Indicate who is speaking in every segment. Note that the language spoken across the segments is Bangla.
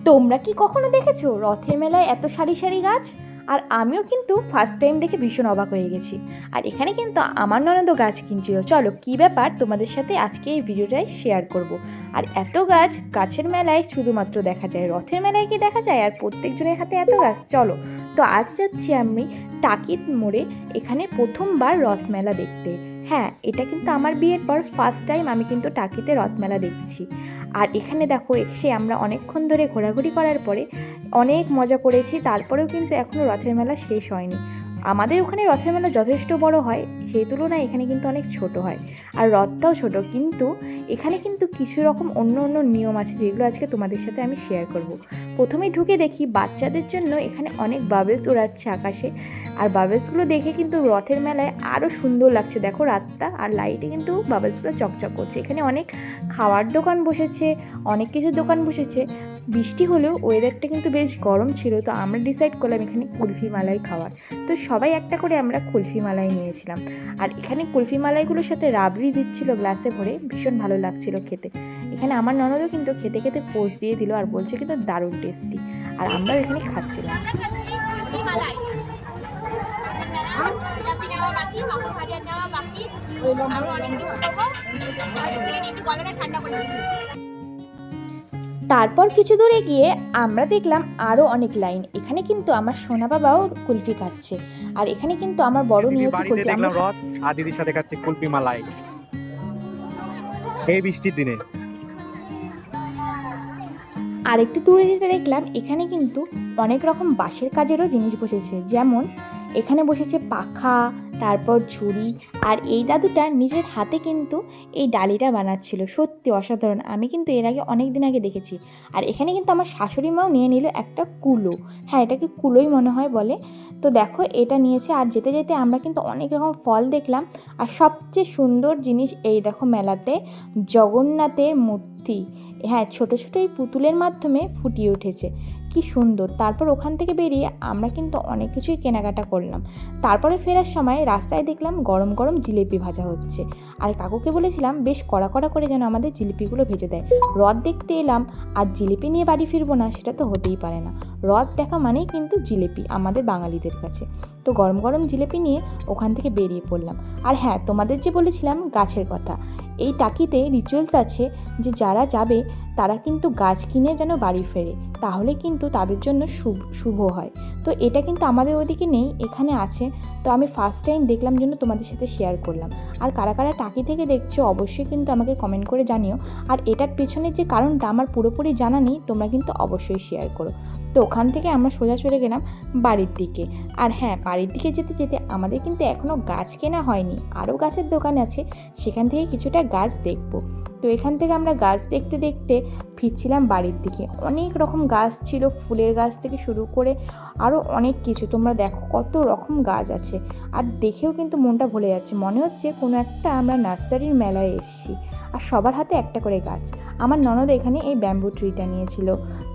Speaker 1: তোমরা কি কখনো দেখেছো রথের মেলায় এত সারি সারি গাছ? আর আমিও কিন্তু ফার্স্ট টাইম দেখে ভীষণ অবাক হয়ে গেছি। আর এখানে কিন্তু আমার ননদও গাছ কিনছিল। চলো কী ব্যাপার তোমাদের সাথে আজকে এই ভিডিওটাই শেয়ার করব। আর এত গাছ গাছের মেলায় শুধুমাত্র দেখা যায়, রথের মেলায় কি দেখা যায়? আর প্রত্যেকজনের হাতে এত গাছ। চলো, তো আজ যাচ্ছি আমি টাকির মোড়ে, এখানে প্রথমবার রথ মেলা দেখতে। হ্যাঁ, এটা কিন্তু আমার বিয়ের পর ফার্স্ট টাইম আমি কিন্তু টাকিতে রথ মেলা দেখছি। আর এখানে দেখো, এসে আমরা অনেকক্ষণ ধরে ঘোরাঘুরি করার পরে অনেক মজা করেছি। তারপরেও কিন্তু এখনও রথের মেলা শেষ হয়নি। আমাদের ওখানে রথের মেলা যথেষ্ট বড় হয়, সেই তুলনায় এখানে কিন্তু অনেক ছোট হয়। আর রথটাও ছোট, কিন্তু এখানে কিন্তু কিছু রকম অন্য অন্য নিয়ম আছে, যেগুলো আজকে তোমাদের সাথে আমি শেয়ার করব। প্রথমে ঢুকে দেখি বাচ্চাদের জন্য এখানে অনেক বাবেলস উড়াচ্ছে আকাশে। আর বাবেলসগুলো দেখে কিন্তু রথের মেলায় আরও সুন্দর লাগছে। দেখো রাতটা, আর লাইটে কিন্তু বাবেলসগুলো চকচক করছে। এখানে অনেক খাওয়ার দোকান বসেছে, অনেক কিছু দোকান বসেছে। বৃষ্টি হলেও ওয়েদারটা কিন্তু বেশ গরম ছিল, তো আমরা ডিসাইড করলাম এখানে কুলফি মালাই খাওয়ার। তো সবাই একটা করে আমরা কুলফি মালাই নিয়েছিলাম। আর এখানে কুলফি মালাইগুলোর সাথে রাবড়ি দিচ্ছিল গ্লাসে ভরে, ভীষণ ভালো লাগছিল খেতে। এখানে আমার ননদও কিন্তু খেতে খেতে পোজ দিয়ে দিল আর বলছে কিন্তু দারুণ টেস্টি। আর আমরা এখানে খাচ্ছিলাম। তারপর কিছু দূরে গিয়ে আমরা দেখলাম আরও অনেক লাইন। এখানে কিন্তু আমার সোনা বাবাও কুলফি খাচ্ছে। আর এখানে কিন্তু আমার বড় নিয়েছে কুলফি।
Speaker 2: দেখলাম রথ আর দিদির সাথে খাচ্ছে কুলফি মালাই এই বৃষ্টির দিনে।
Speaker 1: আর একটু দূরে যেতে দেখলাম এখানে কিন্তু অনেক রকম বাঁশের কাজেরও জিনিস বসেছে। যেমন এখানে বসেছে পাখা, তারপর ঝুড়ি। আর এই দাদুটা নিজের হাতে কিন্তু এই ডালিটা বানাচ্ছিল। সত্যি অসাধারণ, আমি কিন্তু এর আগে অনেক দিন আগে দেখেছি। আর এখানে কিন্তু আমার শাশুড়ি মাও নিয়ে নিল একটা কুলো। হ্যাঁ, এটাকে কুলোই মনে হয় বলে। তো দেখো এটা নিয়েছে। আর যেতে যেতে আমরা কিন্তু অনেক রকম ফল দেখলাম। আর সবচেয়ে সুন্দর জিনিস এই দেখো, মেলাতে জগন্নাথের মূর্তি, হ্যাঁ, ছোটো ছোটো এই পুতুলের মাধ্যমে ফুটিয়ে উঠেছে। কি সুন্দর। তারপর ওখান থেকে বেরিয়ে আমরা কিন্তু অনেক কিছুই কেনাকাটা করলাম। তারপরে ফেরার সময় রাস্তায় দেখলাম গরম গরম জিলিপি ভাজা হচ্ছে। আর কাকুকে বলেছিলাম বেশ কড়া কড়া করে যেন আমাদের জিলিপিগুলো ভেজে দেয়। রথ দেখতে এলাম আর জিলিপি নিয়ে বাড়ি ফিরবো না, সেটা তো হতেই পারে না। রথ দেখা মানেই কিন্তু জিলিপি আমাদের বাঙালিদের কাছে। তো গরম গরম জিলিপি নিয়ে ওখান থেকে বেরিয়ে পড়লাম। আর হ্যাঁ, তোমাদের যে বলেছিলাম গাছের কথা, এই টাকিতে রিচুয়ালস আছে যে যারা যাবে তারা কিন্তু গাছ কিনে যেন বাড়ি ফেরে, তাহলে কিন্তু তাদের জন্য শুভ হয়। তো এটা কিন্তু আমাদের ওদিকে নেই, এখানে আছে। তো আমি ফার্স্ট টাইম দেখলাম জন্য তোমাদের সাথে শেয়ার করলাম। আর কারা কারা টাকি থেকে দেখছো অবশ্যই কিন্তু আমাকে কমেন্ট করে জানিও। আর এটার পেছনের যে কারণটা আমার পুরোপুরি জানা নেই, তোমরা কিন্তু অবশ্যই শেয়ার করো। তো ওখান থেকে আমরা সোজা চলে গেলাম বাড়ির দিকে। আর হ্যাঁ, বাড়ির দিকে যেতে যেতে আমাদের কিন্তু এখনও গাছ কেনা হয়নি, আরও গাছের দোকান আছে, সেখান থেকে কিছুটা গাছ দেখব। তো এখান থেকে আমরা গাছ দেখতে দেখতে ফিরছিলাম বাড়ির দিকে। অনেক রকম গাছ ছিল, ফুলের গাছ থেকে শুরু করে আরও অনেক কিছু। তোমরা দেখো কত রকম গাছ আছে। আর দেখেও কিন্তু মনটা ভরে যাচ্ছে, মনে হচ্ছে কোনো একটা আমরা নার্সারির মেলায় এসেছি। আর সবার হাতে একটা করে গাছ। আমার ননদ এখানে এই ব্যাম্বু ট্রিটা নিয়েছিল,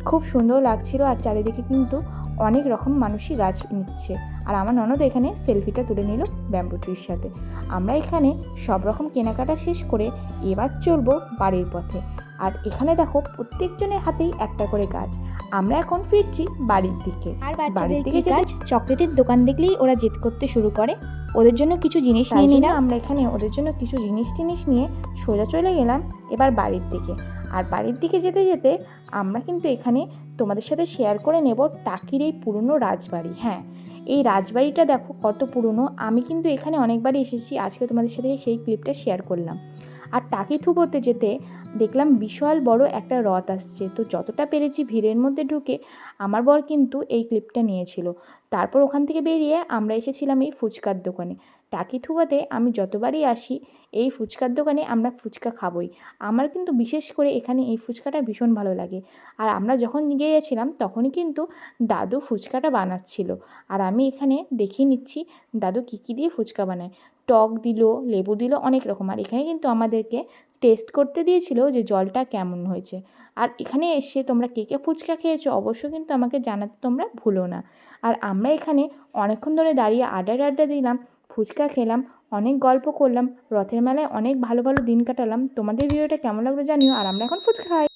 Speaker 1: খুব সুন্দর লাগছিল। আর চারিদিকে কিন্তু অনেক রকম মানুষই গাছ নিচ্ছে। আর আমার ননদ এখানে সেলফিটা তুলে নিল ব্যাম্বু ট্রির সাথে। আমরা এখানে সব রকম কেনাকাটা শেষ করে এবার চলবো বাড়ির পথে। আর এখানে দেখো প্রত্যেকজনের হাতেই একটা করে গাছ। আমরা এখন ফিরছি বাড়ির দিকে। আর বাড়ির দিকে গাছ চকলেটের দোকান দেখলেই ওরা জেদ করতে শুরু করে। ওদের জন্য কিছু জিনিস নিয়ে নিলাম আমরা। এখানে ওদের জন্য কিছু জিনিস নিয়ে সোজা চলে গেলাম এবার বাড়ির দিকে। আর বাড়ির দিকে যেতে যেতে আমরা কিন্তু এখানে তোমাদের সাথে শেয়ার করে নেব টাকির এই পুরনো রাজবাড়ি। হ্যাঁ, এই রাজবাড়িটা দেখো কত পুরনো। আমি কিন্তু এখানে অনেকবারই এসেছি, আজকে তোমাদের সাথে সেই ক্লিপটা শেয়ার করলাম। আর টাকি থুবোতে যেতে দেখলাম বিশাল বড় একটা রথ আসছে। তো যতটা পেরেছি ভিড়ের মধ্যে ঢুকে আমার বর কিন্তু এই ক্লিপটা নিয়েছিল। তারপর ওখান থেকে বেরিয়ে আমরা এসেছিলাম এই ফুচকার দোকানে। টাকি থুবাতে আমি যতবারই আসি এই ফুচকার দোকানে আমরা ফুচকা খাবই। আমার কিন্তু বিশেষ করে এখানে এই ফুচকাটা ভীষণ ভালো লাগে। আর আমরা যখন গিয়েছিলাম তখনই কিন্তু দাদু ফুচকাটা বানাচ্ছিল। আর আমি এখানে দেখিয়ে নিচ্ছি দাদু কী কী দিয়ে ফুচকা বানায়। টক দিল, লেবু দিল, অনেক রকম। আর এখানে কিন্তু আমাদেরকে টেস্ট করতে দিয়েছিল যে জলটা কেমন হয়েছে। আর এখানে এসে তোমরা কে কে ফুচকা খেয়েছো অবশ্যই কিন্তু আমাকে জানাতে তোমরা ভুলো না। আর আমরা এখানে অনেকক্ষণ ধরে দাঁড়িয়ে আড্ডা দিলাম, ফুচকা খেলাম, অনেক গল্প করলাম, রথের মেলায় অনেক ভালো ভালো দিন কাটালাম। তোমাদের ভিডিওটা কেমন লাগলো জানিও। আর আমরা এখন ফুচকা খাই।